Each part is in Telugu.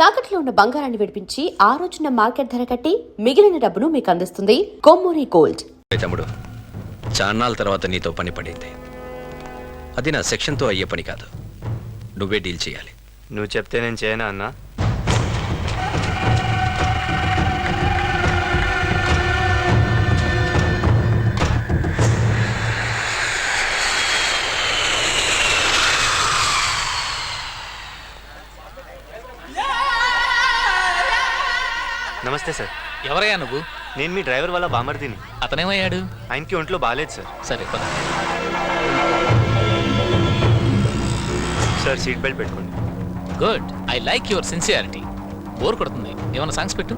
తాకట్లో ఉన్న బంగారాన్ని విడిపించి ఆ రోజున మార్కెట్ ధర కట్టి మిగిలిన డబ్బును మీకు అందిస్తుంది కొమ్మూరి గోల్డ్. తమ్ముడు, చాన్నాళ్ళ తర్వాత నీతో పని పడింది. అది నా సెక్షన్తో అయ్యే పని కాదు, నువ్వే డీల్ చేయాలి. నువ్వు చెప్తే నేను చేయనా అన్నా? నమస్తే సార్. ఎవరయ్యా నువ్వు? నేను మీ డ్రైవర్ వాళ్ళ బామర్దిని. అతనేమయ్యాడు? ఆయనకి ఒంట్లో బాగాలేదు సార్. సరే పద. సార్ సీట్ బెల్ట్ పెట్టుకోండి. Good, I like your sincerity. Bore కొడుతుంది, ఏమైనా సాంగ్స్ పెట్టు.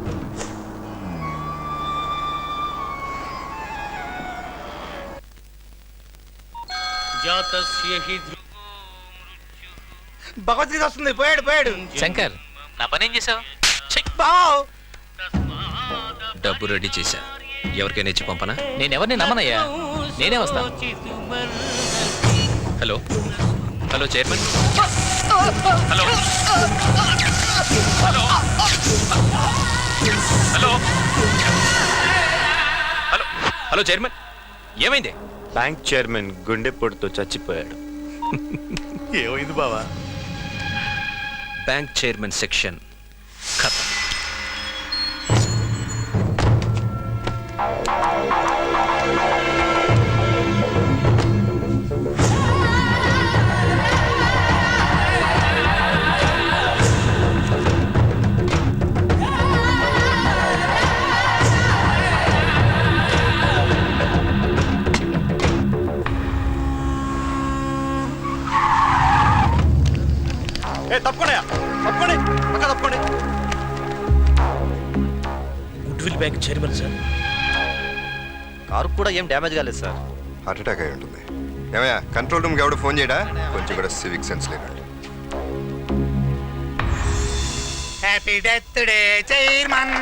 భగవద్గీత వస్తుంది. పోయాడు శంకర్, నా పని ఏం చేసావు? డబ్బు రెడీ చేశా, ఎవరికైనా ఇచ్చి పంపనా? నేనెవరిని నమ్మనయ్యా, నేనే వస్తాను. Hello hello chairman. Hello hello hello hello hello chairman, ఏమైంది? బ్యాంక్ చైర్మన్ గుండెపోటుతో చచ్చిపోయాడు. ఏమైంది బావా? బ్యాంక్ చైర్మన్ సెక్షన్ ఖతం. తప్పకుండా goodwill bank chairman sir. Car కూడా ఏం డ్యామేజ్ కాలేదు సార్. హార్ట్ అటాక్ అయి ఉంటుంది. ఏమయ్యా, కంట్రోల్ రూమ్కి ఎవడు ఫోన్ చేయడా? కొంచెం కూడా సివిక్ సెన్స్ లేదండి. Happy death day chairman.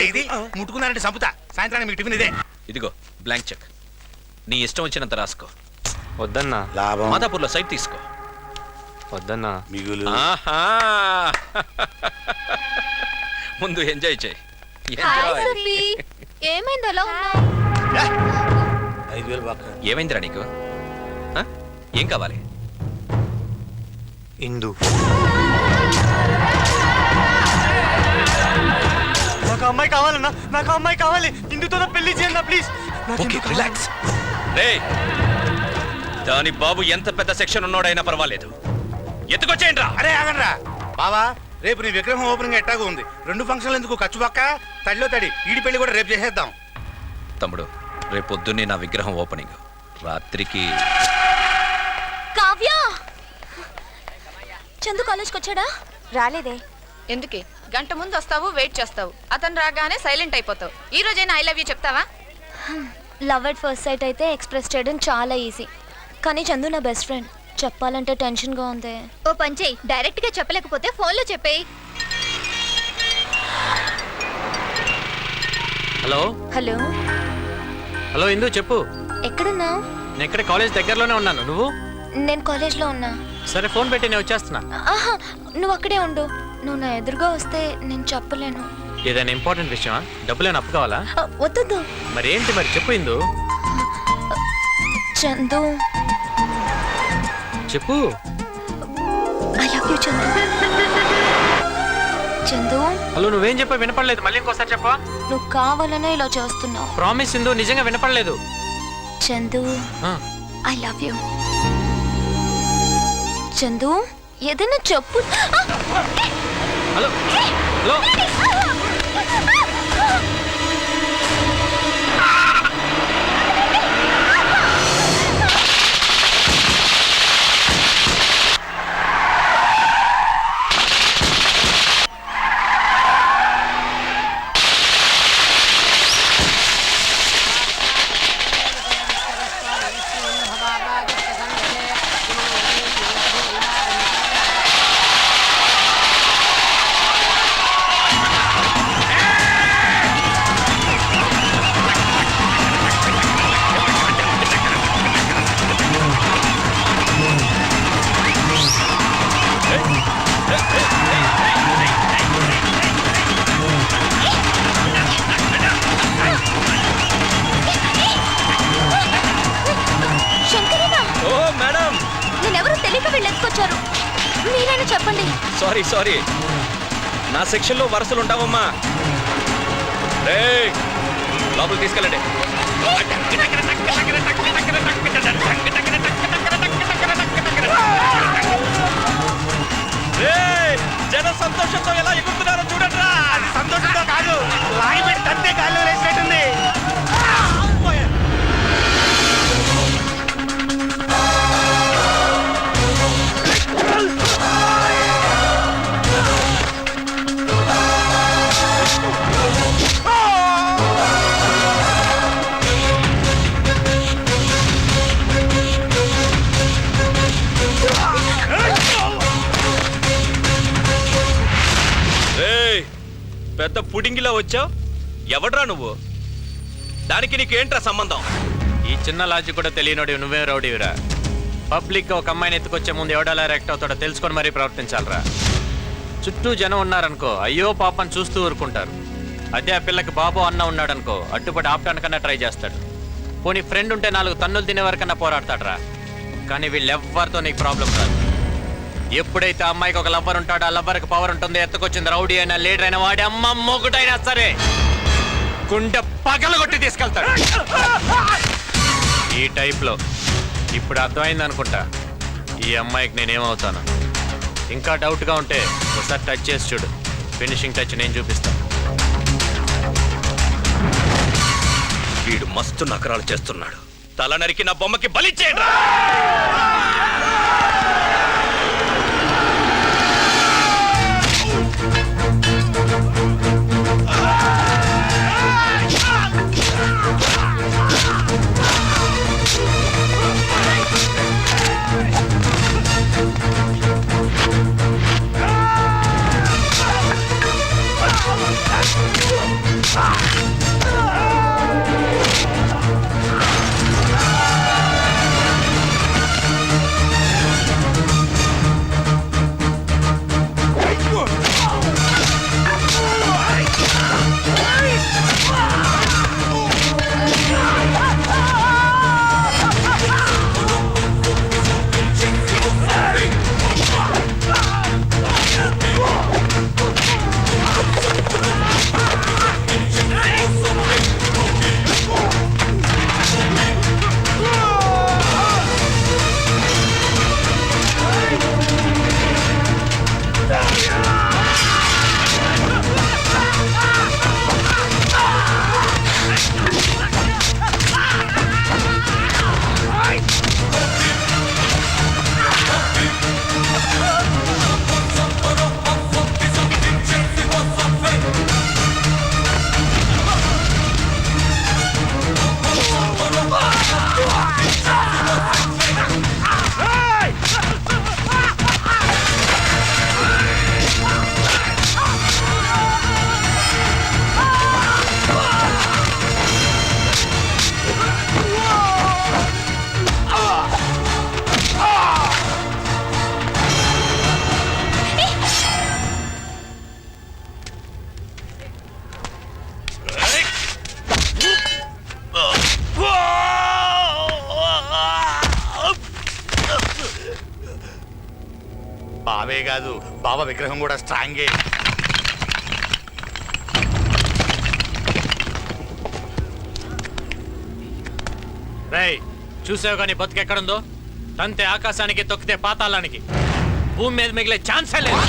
ఇది ముట్టుకున్నారంటే సంపుతా. సాయంత్రానికి మీకు టిఫిన్ ఇదే. ఇదిగో బ్లాంక్ చెక్, నీ ఇష్టం వచ్చినంత రాసుకో. వద్దన్నా. లాభం మాదాపూర్లో సైట్ తీసుకో. వద్దన్నా. మిగులు. ఆహా. ముందు ఎంజాయ్ చేయి. ఏమైంది అలా ఉన్నా? 5,000 బాగా. ఏమైందిరా నీకు? ఏం కావాలి? ఇందు. నాకు అమ్మాయి కావాలన్నా, నాకు అమ్మాయి కావాలి. ఇందుతో పెళ్లి చేయండి ప్లీజ్. Okay, relax. రేయ్, దాని బాబు ఎంత పెద్ద సెక్షన్ ఉన్నాడైనా పర్వాలేదు, ఎత్తుకొచ్చేయండి రా. అరే ఆగండ్రా బావా, రేపు నీ విగ్రహం ఓపెనింగ్ ఎట్టాగా ఉంది. 2 ఫంక్షన్లు ఎందుకు ఖర్చు పక్క? తడిలో తడి ఈడి పెళ్లి కూడా రేపు చేసేద్దాం. తమ్ముడు, రేపు పొద్దున్నే నా విగ్రహం ఓపెనింగ్. రాత్రికి కావ్య, చందు కాలేజ్కి వచ్చాడా? రాలేదే. ఎందుకే? గంట ముందు వస్తావు, వెయిట్ చేస్తావు, అతను రాగానే సైలెంట్ అయిపోతావు. ఈ రోజైనా ఐ లవ్ యూ చెప్తావా? లవ్ ఎట్ ఫస్ట్ సైట్ అయితే ఎక్స్ప్రెస్ చేయడం చాలా ఈజీ, కానీ చందు నా బెస్ట్ ఫ్రెండ్, చెప్పాలంటే టెన్షన్గా ఉంది. ఓ పని చెయ్యి, డైరెక్ట్ గా చెప్పలేకపోతే ఫోన్లో చెప్పేయి. హలో హలో హలో ఇందు, చెప్పు. ఎక్కడున్నావు? నేను ఇక్కడ కాలేజ్ దగ్గరలోనే ఉన్నాను. నువ్వు? నేను కాలేజ్లో ఉన్నా. సరే ఫోన్ పెట్టి నేను వచ్చేస్తున్నా. ఆహా, నువ్వు అక్కడే ఉండు. నువ్వు నా ఎదురుగా వస్తే నేను చెప్పలేను. ఏదైనా ఇంపార్టెంట్ విషయమా? డబ్బులేని అప్పు కావాలా? వద్దు. మరి ఏంటి మరి చెప్పు ఇందు. చందు, చెప్పు. I love you Chandu. Chandu. Hello, నువ్వేం చెప్పా వినపడలేదు, మళ్ళీ ఇంకోసారి చెప్పా. నువ్వు కావాలనే ఇలా చేస్తున్నావు. ప్రామిస్ ఇందు, నిజంగా వినపడలేదు. Chandu, I love you. Chandu, ఏదైనా చెప్పు. Hello hello. మీరైనా చెప్పండి. సారీ నా సెక్షన్లో వరుసలు ఉంటావమ్మా. రేయ్, లోపలికి తీసుకెళ్ళండి. రేయ్, జన సంతోషంతో ఎలా ఎగురుతున్నారో చూడండిరా. అది సంతోషంతో కాదు, లాగి పెట్టి తంతే గాల్లో వేసినట్టుంది. రేయ్, పెద్ద పుడింగిలా వచ్చావు. ఎవడ్రా నువ్వు? దానికి నీకేంట్రా సంబంధం? ఈ చిన్న లాజిక్ కూడా తెలియనోడి నువ్వే రౌడీవిరా. పబ్లిక్ ఒక అమ్మాయిని ఎత్తుకొచ్చే ముందు ఎవడలా రియాక్ట్ అవుతాడో తెలుసుకొని మరీ ప్రవర్తించాలరా. చుట్టూ జనం ఉన్నారనుకో, అయ్యో పాపని చూస్తూ ఊరుకుంటారు. అదే ఆ పిల్లకి బాబు అన్న ఉన్నాడనుకో, అడ్డుపడి ఆపడానికన్నా ట్రై చేస్తాడు. పోనీ ఫ్రెండ్ ఉంటే 4 తన్నులు తినే వరకన్నా పోరాడతాడరా. కానీ వీళ్ళెవ్వరితో నీకు ప్రాబ్లం రాదు. ఎప్పుడైతే ఆ అమ్మాయికి ఒక లవ్వర్ ఉంటాడో, ఆ లవ్వర్కి పవర్ ఉంటుంది. ఎత్తుకొచ్చింది రౌడీ అయినా, లీడర్ అయినా, వాడి అమ్మ మొగుడైనా సరే గుండె పగలగొట్టి తీసుకెళ్తాడు. ఈ టైప్లో ఇప్పుడు అర్థమైంది అనుకుంటా ఈ అమ్మాయికి నేనేమవుతాను. ఇంకా డౌట్గా ఉంటే ఒకసారి టచ్ చేసి చూడు. ఫినిషింగ్ టచ్ నేను చూపిస్తాను. వీడు మస్తు నకరాలు చేస్తున్నాడు. తల నరికి నా బొమ్మకి బలిచ్చేయండి. బావే కాదు, బావ విగ్రహం కూడా స్ట్రాంగే. రేయ్, చూసావు కానీ బతుకెక్కడుందో? తంతే ఆకాశానికి, తొక్కితే పాతాళానికి. భూమి మీద మిగిలే ఛాన్సే లేదు.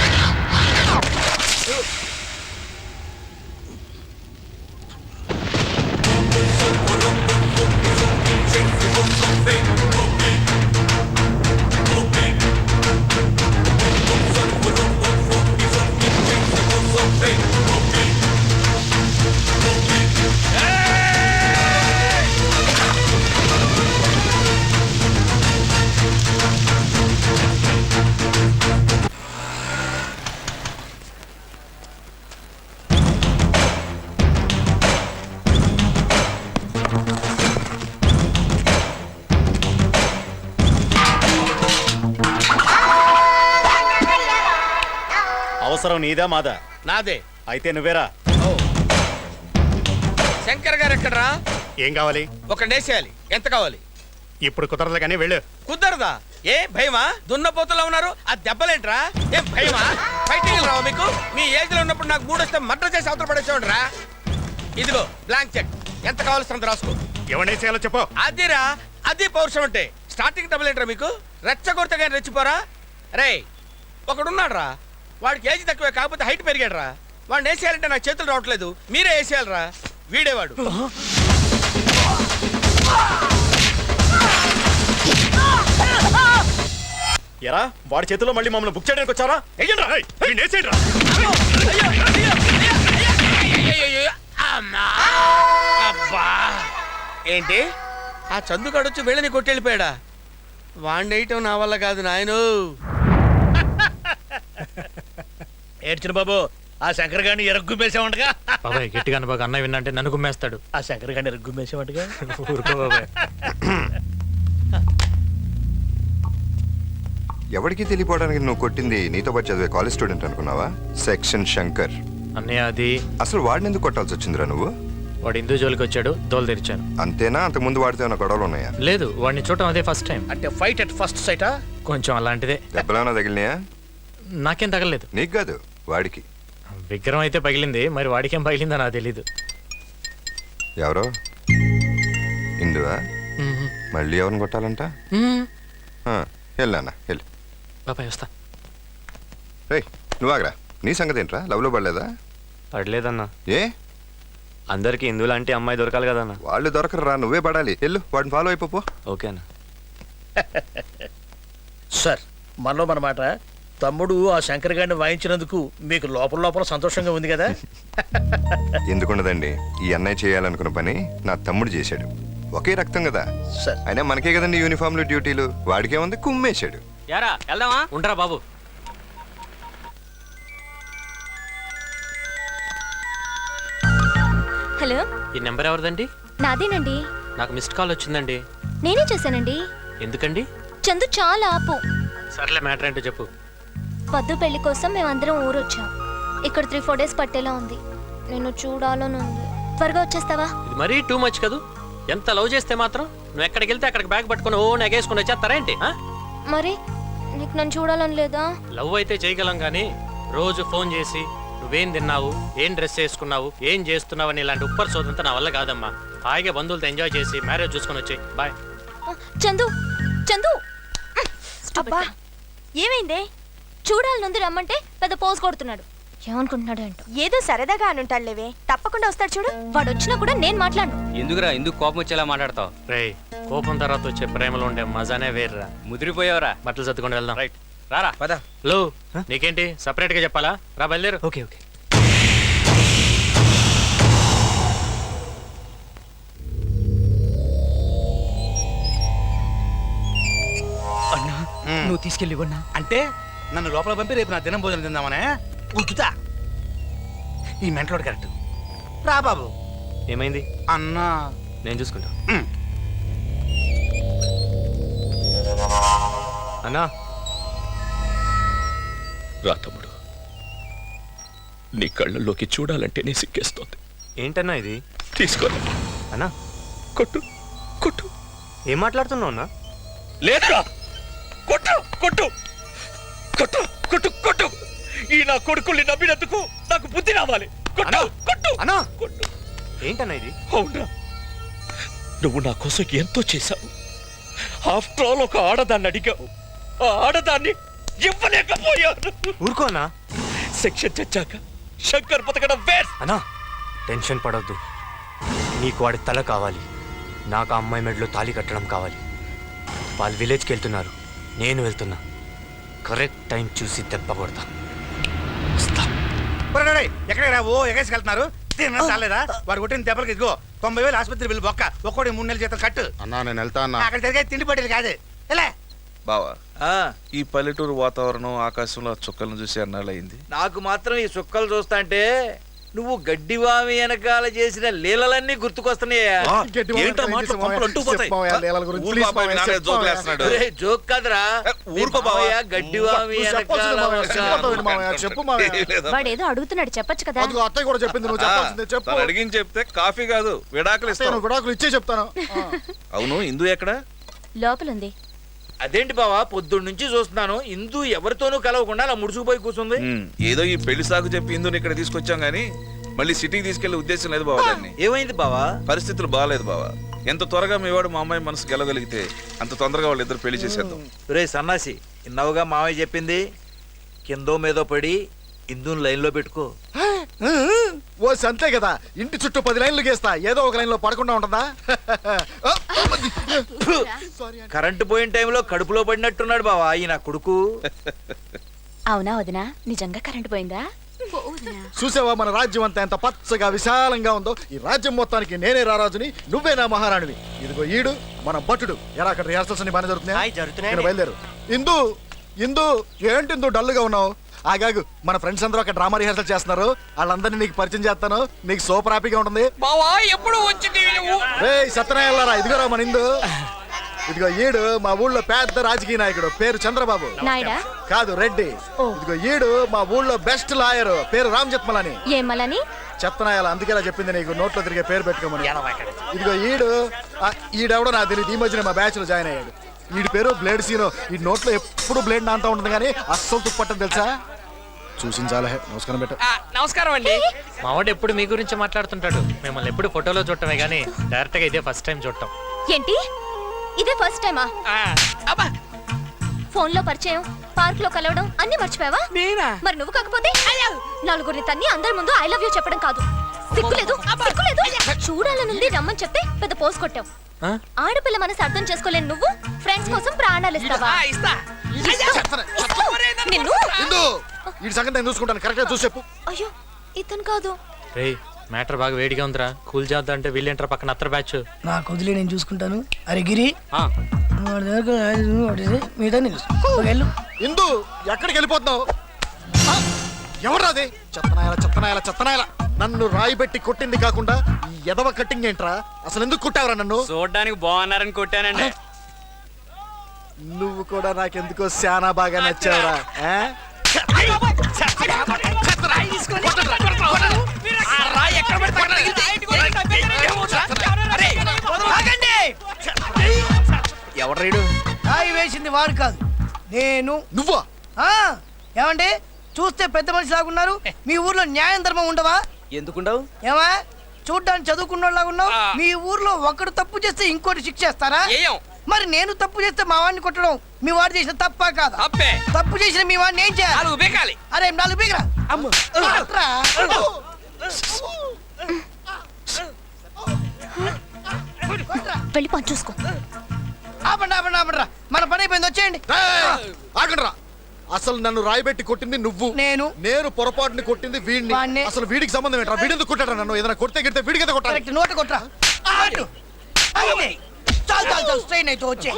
అవసరం నీదా మాదా? నాదే. అయితే నువ్వేరా. శంకర్ గారు ఎక్కడరా? ఏం కావాలి? ఒక డేసేయాలి. ఎంత కావాలి? ఇప్పుడు కుదరదు కానీ వెళ్ళు. కుదరదా? ఏ భయమా? దున్నపోతులా ఉన్నారు, ఆ దెబ్బలేంట్రా? ఏం భయమా? ఫైటింగ్ రావా మీకు? మీ ఏజ్ లో ఉన్నప్పుడు నాకు మూడొస్తే మర్డర్ చేసి అవతల పడేసేవాడురా. ఇదిగో బ్లాంక్ చెక్, ఎంత కావాల్సినంత రాసుకో. ఎవరిని చేయాలో చెప్పు. అదిరా, అది పౌరుషం అంటే. స్టార్టింగ్ డబ్బులు ఏంట్రా మీకు? రెచ్చగొడితే కానీ రెచ్చిపోరా? రే ఒకడున్నాడు రా, వాడికి ఏజ్ తక్కువే కాకపోతే హైట్ పెరిగాడు రా. వాడిని వేసేయాలంటే నాకు చేతులు రావట్లేదు, మీరే వేసేయాలరా. వీడేవాడు. ఎరా వాడి చేతిలో మళ్ళీ మమ్మల్ని బుక్ చేయడానికి వచ్చారా? ఏంటి ఆ చందుగాడు వచ్చి వీళ్ళని కొట్టెళ్ళిపోయాడా? వాడిని వేయటం నా వల్ల కాదు నాయను. ఏడ్చిన బాబు, ఆ శంకర్ గారిని ఎరగ్గుమేసామంటగా. బాబాయ్ గట్టిగా బాగా అన్నయ్య విన్నంటే నన్ను గుమ్మేస్తాడు. ఆ శంకర్ గారిని ఎరగ్గుమేసామంటగా. ఊరుకో బాబాయ్. ఎవరికి తెలియపోవడానికి నువ్వు కొట్టింది నీతో పాటు చదివే కాలేజ్ స్టూడెంట్ అనుకున్నావా? సెక్షన్ శంకర్. అన్నయ్య అది అసలు వాడిని ఎందుకు కొట్టాల్సి వచ్చిందిరా నువ్వు? వాడు హిందూ జోలికి వచ్చాడు, దోలు తెరిచాను. అంతేనా? అంతకుముందు వాడితే ఏమైనా గొడవలు ఉన్నాయా? లేదు, వాడిని చూడటం అదే ఫస్ట్ టైం. అంటే ఫైట్ అట్ ఫస్ట్ సైటా? కొంచెం అలాంటిదే. దెబ్బలేమైనా తగిలినాయా? నాకేం తగలేదు. నీకు కాదు, వాడికి. విగ్రహం అయితే పగిలింది, మరి వాడికేం పగిలిందో నాకు తెలీదు. ఎవరో ఇందువా? మళ్ళీ ఎవరిని కొట్టాలంట? వెళ్ళానా వెళ్ళి. బాబాయ్ వస్తా. రే నువ్వు ఆగరా, నీ సంగతి ఏంట్రా? లవ్లో పడలేదా? పడలేదన్నా. ఏ? అందరికి ఇందు లాంటి అమ్మాయి దొరకాలి కదన్నా. వాళ్ళు దొరకరా, నువ్వే పడాలి. వెళ్ళు, వాడిని ఫాలో అయిపో. ఓకేనా సార్, మనలో మన మాట. తమ్ముడు ఆ శంకర్ గారిని వాయించినందుకు మీకు లోపల లోపల సంతోషంగా ఉంది కదా? ఎందుకుండదండి, ఈ అన్నయ్య చేయాలనుకున్న పని నా తమ్ముడు చేశాడు. ఒకే రక్తం కదా. సార్, అయినా మనకే కదండి యూనిఫామ్లు డ్యూటీలు. వాడికే ఉంది, కుమ్మేశాడు. యారా వెళ్దామా? ఉండరా బాబు. హలో, ఈ నెంబర్ ఎవరిదండి? నాదేనండి. నాకు మిస్డ్ కాల్ వచ్చిందండి. నేనే చేశానండి. ఎందుకండి? చందు చాలా ఆపు. సర్లే, మ్యాటర్ ఏంటో చెప్పు. పద్దు పెళ్లి కోసం మేమందరం ఊరొచ్చాం. ఇక్కడ 3-4 డేస్ పట్టేలా ఉంది. నేను చూడాలని ఉంది. త్వరగా వచ్చేస్తావా? ఇది మరీ టూ మచ్ కదూ. ఎంత లవ్ చేస్తే మాత్రం నువ్వు ఎక్కడికి వెళ్తే అక్కడికి బ్యాగ్ పట్టుకుని ఓ నెగేసుకుని వచ్చేస్తారా ఏంటి? మరి నీకు నన్ను చూడాలని లేదా? లవ్ అయితే చేయగలం కానీ రోజు ఫోన్ చేసి నువ్వేం తిన్నావు, ఏం డ్రెస్ వేసుకున్నావు, ఏం చేస్తున్నావు అని ఇలాంటి ఉప్పర్ సోదంతా నా వల్ల కాదమ్మా. హాయిగా బంధువులతో ఎంజాయ్ చేసి మ్యారేజ్ చూసుకొని వచ్చాయి. బాయ్. చందు, చందు, అబ్బా ఏమైందే? చూడాలనుంది రమ్మంటే పెద్ద పోజ్ కొడుతున్నాడు. ఏమనుకుంటున్నాడు ఏంటో. ఏదో సరదాగా అనుంటాడులేవే, తప్పకుండా వస్తాడు చూడు. వాడు వచ్చినా కూడా నేను మాట్లాడను. ఎందుకురా, ఎందుకు కోపం వచ్చేలా మాట్లాడతావు? రేయ్, కోపం తర్వాత వచ్చే ప్రేమలో ఉండే మజానే వేర్రా. ముదిరిపోయావరా? బట్టలు సర్దుకొని వెళ్దాం. రైట్. రారా పద. లో, నీకేంటి సపరేట్ గా చెప్పాలా? రా బయలుదేరు. Okay okay. అన్నా నువ్వు తీసుకెళ్ళివన్నా. అంటే నన్ను లోపల పంపి రేపు నా దినం భోజనం తిందామనే గుర్తుతా. ఈ మెంటలోడు కరెక్ట్. రా బాబు. ఏమైంది అన్నా? నేను చూసుకుంటా. అన్నా రా తమ్ముడు, నీ కళ్ళల్లోకి చూడాలంటేనే సిగ్గేస్తోంది. ఏంటన్నా ఇది? తీసుకో అన్నా, కొట్టు కొట్టు. ఏం మాట్లాడుతున్నావు అన్నా? లేదురా, కొట్టు కొట్టు కొట్టు కొట్టు కొట్టు. ఈ నా కొడుకుల్ని నమ్మినందుకు నాకు బుద్ధి రావాలి. కొట్టు కొట్టు అన్నా, కొట్టు. ఏంటన్నా ఇది? అవునా, నువ్వు నా కోసం ఎంతో చేశావు. ఆఫ్టర్ ఆల్ ఒక ఆడదాన్ని అడిగావు, ఆ ఆడదాన్ని ఇవ్వలేకపోయాను. ఊరుకోనా? సెక్షన్ చచ్చాక శంకర్ బతకడం వేస్ట్. అన్నా, టెన్షన్ పడొద్దు. నీకు వాడి తల కావాలి, నాకు ఆ అమ్మాయి మెడలో తాళి కట్టడం కావాలి. వాళ్ళు విలేజ్కి వెళ్తున్నారు, నేను వెళ్తున్నా. కరెక్ట్ టైం చూసి దెబ్బ కొడతా. ఎక్కడ రావు ఎగేసుకెళ్తున్నారు? చాలేదా? వాడు కొట్టిన దెబ్బలకి ఇదిగో 90,000 ఆసుపత్రి బిల్లు బొక్క. ఒక్కడి 3 నెలల జీతం కట్టు. అన్నా నేను వెళ్తా అన్నా. అక్కడ తిరిగే తిండి పట్టేది కాదు. ఎలా బావా, ఈ పల్లెటూరు వాతావరణం, ఆకాశంలో చుక్కలను చూసి అన్నాళ్ళయింది. నాకు మాత్రం ఈ చుక్కలు చూస్తా అంటే నువ్వు గడ్డివామి వెనకాల చేసిన లీలలన్నీ గుర్తుకొస్తున్నాయా? ఏంటో మాటలు పంపులు అంటుకుపోతాయి. ఊరు బాబాయ్ మీ నాన్న జోకులేస్తున్నాడు. జోక్ కదరా, ఊరుకో బావయ్య. గడ్డివామి వెనకాల వాడేదో అడుగుతున్నాడు, చెప్పొచ్చు కదా. అత్తయ్య కూడా చెప్పింది, నువ్వు చెప్పాల్సిందే చెప్పు. తను అడిగింది చెప్తే కాఫీ కాదు విడాకులు ఇస్తాను. విడాకులు ఇచ్చే చెప్తాను. అవును, ఇందు ఎక్కడ? లోపలుంది. అదేంటి బావా పొద్దున్న నుంచి చూస్తున్నాను ఇందు ఎవరితోనూ కలవకుండా అలా ముడుచుకుపోయి కూర్చుంది. ఏదో ఈ పెళ్లి సాకు చెప్పి ఇందుని ఇక్కడ తీసుకొచ్చాం గానీ మళ్ళీ సిటీకి తీసుకెళ్లే ఉద్దేశం లేదు బావా దాన్ని. ఏమైంది బావా? పరిస్థితులు బాగాలేదు బావా. ఎంత త్వరగా మీ వాడు మా అమ్మాయి మనసు గెలగలిగితే అంత తొందరగా వాళ్ళిద్దరు పెళ్లి చేసేద్దాం. రే సన్నాసి, ఇన్నావుగా మామయ్య చెప్పింది. కిందో మీదో పడి ఇందుని లైన్లో పెట్టుకో. ఓ సంతే కదా, ఇంటి చుట్టూ 10 లైన్లు గీస్తా, ఏదో ఒక లైన్ లో పడకుండా ఉంటుందా? కరెంటు పోయిన టైంలో కడుపులో పడినట్టున్నాడు బావా ఈ నా కొడుకు. అవునా వదినా, నిజంగా కరెంట్ పోయిందా? చూసావా మన రాజ్యం అంతా ఎంత పచ్చగా విశాలంగా ఉందో. ఈ రాజ్యం మొత్తానికి నేనే రారాజుని, నువ్వే నా మహారాణివి. ఇదిగో ఈడు మన భటుడు. ఎలా అక్కడ రిహార్సల్స్ అన్ని బాగా జరుగుతున్నాయి? బయలుదేరు. ఇందు ఇందు ఏంటి ఇందు డల్గా ఉన్నావు? ఆగాగు, మన ఫ్రెండ్స్ అందరూ అక్కడ డ్రామా రిహార్సల్ చేస్తున్నారు. వాళ్ళందరినీ నీకు పరిచయం చేస్తాను, నీకు సూపర్ హ్యాపీగా ఉంటుంది. రేయ్ సత్యనారాయణ, ఇదిగోరా మన ఇందు. ఇదిగో ఈడు మా ఊళ్ళో పెద్ద రాజకీయ నాయకుడు, పేరు చంద్రబాబు. నాయుడా? కాదు, రెడ్డి. ఇదిగో ఈడు మా ఊళ్ళో బెస్ట్ లాయర్, పేరు రామ్ జత్మలని. ఏమలని? చెత్తనాయాల, అందుకేలా చెప్పింది నీకు నోట్లో తిరిగే పేరు పెట్టుకోమని. ఇదిగో ఈడెవడో నాకు తెలియదు, ఈ మధ్యన మా బ్యాచ్ లో జాయిన్ అయ్యాడు. ఈడి పేరు బ్లేడ్ సీను. ఈ నోట్లో ఎప్పుడు బ్లేడ్ నాంతా ఉంటుంది కానీ అస్సలు తుప్పట్టని తెలుసా? చూసించాలే. నమస్కారం పెట్టు. నమస్కారం అండి. మావాడు ఎప్పుడు మీ గురించి మాట్లాడుతుంటాడు. మిమ్మల్ని ఎప్పుడు ఫోటోలో చూడటమే గానీ డైరెక్ట్ గా ఇదే ఫస్ట్ టైం చూడటం. ఏంటి ఇదే ఫస్ట్ టైమా? ఫోన్ లో పరిచయం, పార్క్ లో కలవడం అన్ని మర్చిపోయావా? మరి నువ్వు కాకపోతే నలుగురిని తన్ని అందరి ముందు ఐ లవ్ యూ చెప్పడం కాదు. సిగ్గులేదు? చూడాలనుంది రమ్మని చెప్తే పెద్ద పోస్ కొట్టావు. ఆడపిల్ల మనసు అర్థం చేసుకోలేని నువ్వు ఫ్రెండ్స్ కోసం ప్రాణాలు ఇస్తావా? ఈ సంగతి నేను చూసుకుంటాను, కరెక్ట్ గా చూసి చెప్పు. అయ్యో ఇతను కాదు. రేయ్ మ్యాటర్ బాగా వేడిగా ఉందిరా, కూల్ చేద్దాం అంటే వీళ్ళేంటారా పక్కన అత్తర బ్యాచ్. నాకు వదిలే, నేను చూసుకుంటాను. అరే గిరి, ఇందు ఎక్కడికి వెళ్ళిపోతున్నావు? ఎవరాది? చెత్తనాయాల చెత్తనాయాల చెత్తనాయాల, నన్ను రాయి పెట్టి కొట్టింది కాకుండా ఈ ఎదవ కట్టింగ్ ఏంట్రా? అసలు ఎందుకు కొట్టావురా నన్ను? చూడడానికి బాగున్నారని కొట్టానండి. నువ్వు కూడా నాకెందుకో శానా బాగా నచ్చావురా. ఎవరు రాయి వేసింది వాడు కాదు, నేను. నువ్వా? ఏమండి చూస్తే పెద్ద మనిషి లాగున్నారు. మీ ఊర్లో న్యాయం ధర్మం ఉండవా? ఎందుకుండవు? ఏమా చూడ్డానికి చదువుకున్నోళ్ళగా ఉన్నావు. మీ ఊర్లో ఒకడు తప్పు చేస్తే ఇంకోటి శిక్ష చేస్తారా? మరి నేను తప్పు చేస్తే మా వాడిని కొట్టడం మీ వాడు చేసిన తప్పా కాదా? తప్పు చేసిన మీ వాడిని ఏం చేయాలి? అరే 4 బీగరా. వెళ్ళి పని చూసుకో. ఆపండి ఆపండి ఆపండిరా, మన పని అయిపోయింది, వచ్చేయండి. ఆగండ్రా. అసలు నన్ను రాయిబెట్టి కొట్టింది నువ్వు, నేను పొరపాటుని కొట్టింది వీడిని. అసలు వీడికి సంబంధం ఏంట్రా? వీడెందుకు కొట్టాడు నన్ను? ఏదైనా కొడితే గిడితే వీడికి ఎంత కొట్టాలి? నోట కొట్టరా. చాలు చాలు చాలు, స్ట్రెయిన్ అయితే వచ్చే.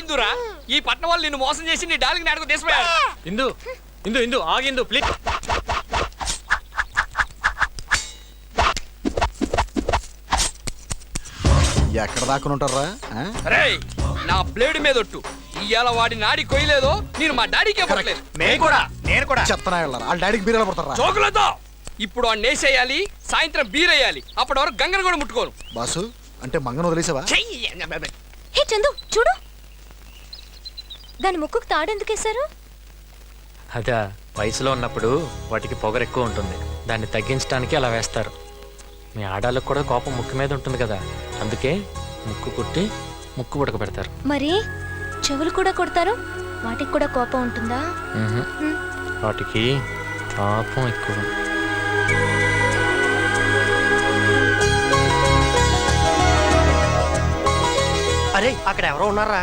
ఇందురా ఈ పట్నం వాళ్ళు నిన్ను మోసం చేసి నీ డాలికి నాటకు తీసిపోయారు. ఇందు ఇందు ఇందు ఆగిందు ప్లీజ్. ఎక్కడ దాకా ఉంటారా? నా బ్లేడ్ మీద ఒట్టు, ఇవాళ వాడి నాడి కొయ్యలేదో నేను మా డాడీకే పడలేదు. నేను కూడా చెప్తానా వాళ్ళ డాడీకి బీరలు పడతారా? చోకులతో ఇప్పుడు వాడిని వేసేయాలి, సాయంత్రం బీరేయాలి. అప్పటి వరకు గంగను కూడా ముట్టుకోను. బాసు అంటే మంగను వదిలేసావా? హే చందు చూడు, దాని ముక్కుకు తాడెందుకు వేశారు? అదా వయసులో ఉన్నప్పుడు వాటికి పొగరు ఎక్కువ ఉంటుంది, దాన్ని తగ్గించడానికి అలా వేస్తారు. మీ ఆడాలకు కూడా కోపం ముక్కు మీద ఉంటుంది కదా, అందుకే ముక్కు కుట్టి ముక్కు ఉడకబెడతారు. మరి చెవులు కూడా కొడతారు, వాటికి కూడా కోపం ఉంటుందా? వాటికి పాపం ఎక్కువ. అరే అక్కడ ఎవరో ఉన్నారా?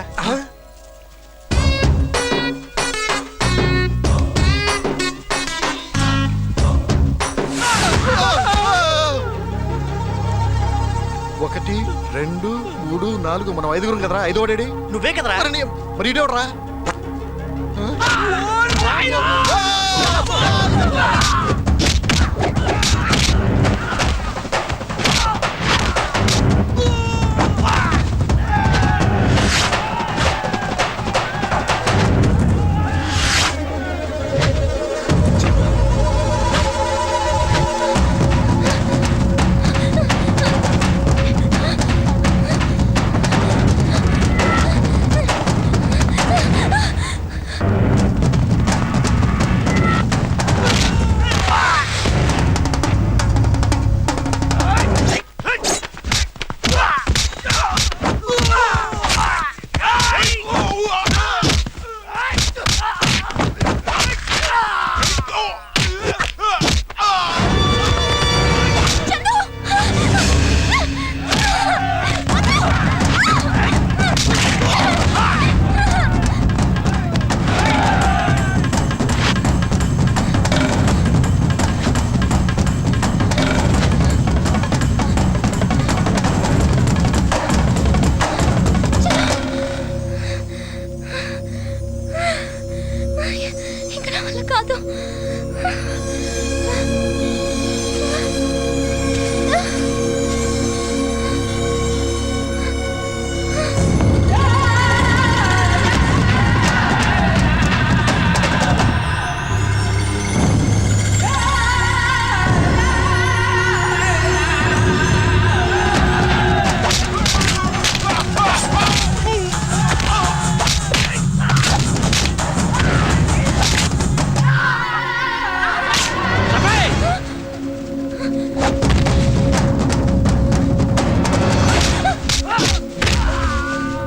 ఒకటి 2 3 4 మనం 5గురం కదరా. 5వాడేడి? నువ్వే కదరా. మరి ఇదేవడరా?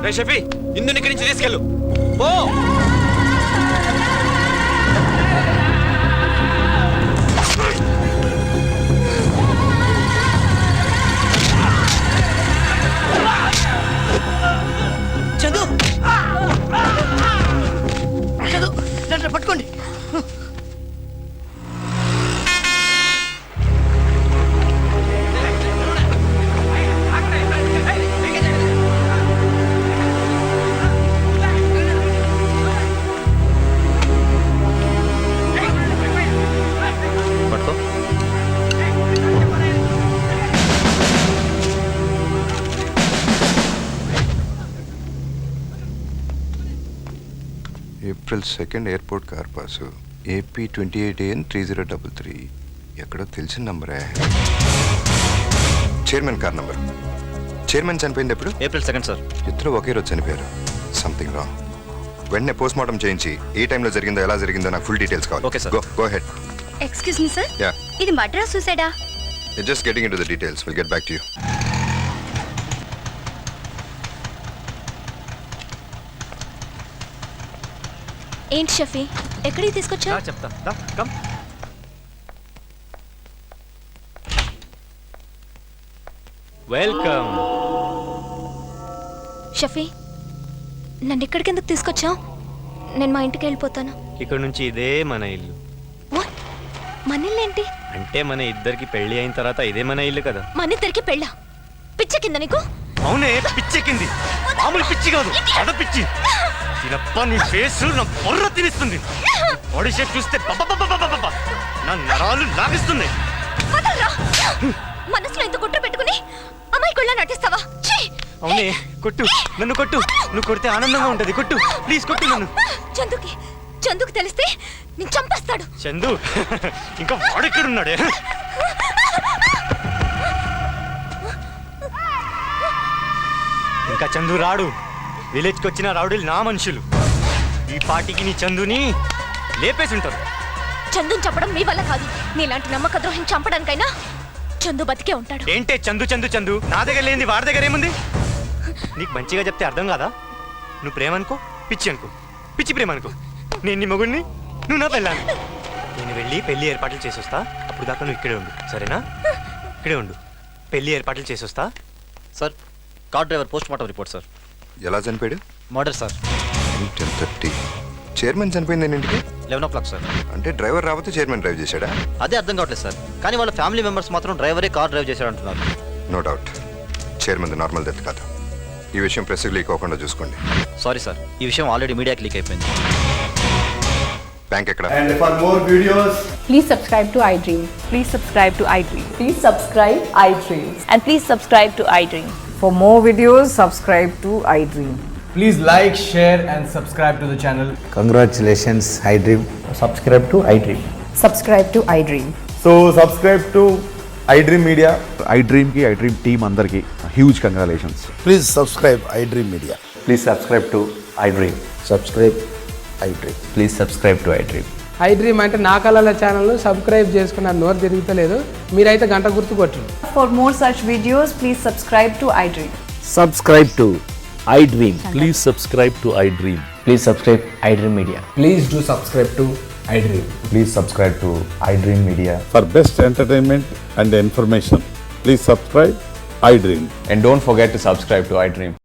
రే షఫీ, ఇందుని ఇక్కడి నుంచి తీసుకెళ్ళు. పో. చందు చందు నన్ను పట్టుకోండి. పట్టుకో. April 2 airport car pass AP 28AN 3033. ఎక్కడో తెలిసిన నంబరే. Chairman car number. చైర్మన్ చనిపోయింది ఎప్పుడు? April 2 sir. ఇద్దరు ఒకే రోజు చనిపోయారు. Something wrong. వెంటనే పోస్ట్ మార్టం చేయించి ఏ టైంలో జరిగిందో ఎలా జరిగిందో నాకు ఫుల్ డీటెయిల్స్ కావాలి. Okay sir. Go ahead. Excuse me sir, yeah, ఇది మద్రా సూసైడా? Just getting into the details. Will get back to you. ఏంటి షఫీ, ఎక్కడికి తీసుకొచ్చా? చెప్తా. కమ్. వెల్కమ్. షఫీ, నన్ను ఇక్కడికి ఎందుకు తీసుకొచ్చావు? నేను మా ఇంటికి వెళ్ళిపోతాను. ఇక్కడ నుంచి ఇదే మన ఇల్లు. వాట్? మన ఇల్లు ఏంటి? అంటే మన ఇద్దరికి పెళ్లి అయిన తర్వాత ఇదే మన ఇల్లు కదా. మన ఇద్దరికి పెళ్ళా? పిచ్చ కింద నీకు? అవునే, పిచ్చెక్కింది. మామూలు పిచ్చి కాదు, అడ పిచ్చి. తినప్ప నీ ఫేస్ నా బొర్ర తినిస్తుంది. బాడీ షేప్ చూస్తే బబ్బబ్బబ్బబ్బబ్బ నా నరాలు లాగిస్తున్నాయి. వదలరా! మనసులో ఇంత కుట్ర పెట్టుకుని అమాయకుల్లా నటిస్తావా? ఛీ! అవునే, కొట్టు, నన్ను కొట్టు. నువ్వు కొడితే ఆనందంగా ఉంటది. కొట్టు ప్లీజ్, కొట్టు నన్ను. చందుకి తెలిస్తే నేను చంపేస్తాడు. చందు ఇంకా వాడెక్కడున్నాడే? ఇంకా చందు రాడు. విలేజ్కి వచ్చిన రౌడీలు నా మనుషులు. ఈ పార్టీకి నీ చందుని లేపేసి ఉంటారు. చందుని చంపడం మీ వల్ల కాదు. నీలాంటి నమ్మక ద్రోహిని చంపడానికైనా చందు బతికే ఉంటాడు. ఏంటే చందు చందు చందు? నా దగ్గర లేనిది వాడి దగ్గర ఏముంది? నీకు మంచిగా చెప్తే అర్థం కాదా? నువ్వు ప్రేమ అనుకో, పిచ్చి అనుకో. పిచ్చి ప్రేమ అనుకో. నేను నీ మొగుడిని, నువ్వు నా పెళ్ళాను. నేను వెళ్ళి పెళ్లి ఏర్పాట్లు చేసొస్తా. అప్పుడు దాకా నువ్వు ఇక్కడే ఉండు, సరేనా? ఇక్కడే ఉండు. పెళ్లి ఏర్పాట్లు చేసొస్తా. Sir, car driver post mortem report sir. ఎలా చనిపోయాడు? Murder sir. 10:30. చైర్మన్ చనిపోయింది ఎన్నింటికి? 11 o'clock సార్. అంటే డ్రైవర్ రాకపోతే చైర్మన్ డ్రైవ్ చేశాడా? అదే అర్థం కావట్లేదు సార్. కానీ వాళ్ళ ఫ్యామిలీ మెంబర్స్ మాత్రం డ్రైవరే కార్ డ్రైవ్ చేశాడు అంటున్నారు. No doubt. Chairman normal death కాదు. ఈ విషయం ప్రెస్ లీక్ అవ్వకుండా చూసుకోండి. సారీ సార్, ఈ విషయం ఆల్రెడీ మీడియాకి లీక్ అయిపోయింది. బ్యాంక్ ఎక్కడ? And for more videos, please subscribe to iDream. Please subscribe to iDream. Please subscribe iDream. And please subscribe to iDream. For more videos, subscribe to iDream. please like, share and subscribe to the channel. Congratulations, iDream. Subscribe to iDream. Subscribe to iDream. So subscribe to iDream Media. iDream ki iDream team andarki huge congratulations. Please subscribe iDream Media. Please subscribe to iDream. Subscribe iDream. Please subscribe to iDream. iDream అంటే నా కళల ఛానల్ సబ్స్క్రైబ్ చేసుకున్న నోరు తిరుగుతలేదు. మీరైతే గంట గుర్తు కొట్టండి. For more such videos, please subscribe to iDream. Subscribe to iDream. Please subscribe to iDream. Please subscribe iDream Media. Please do subscribe to iDream. Please subscribe to iDream Media. For best entertainment and information, please subscribe iDream. And don't forget to subscribe to iDream.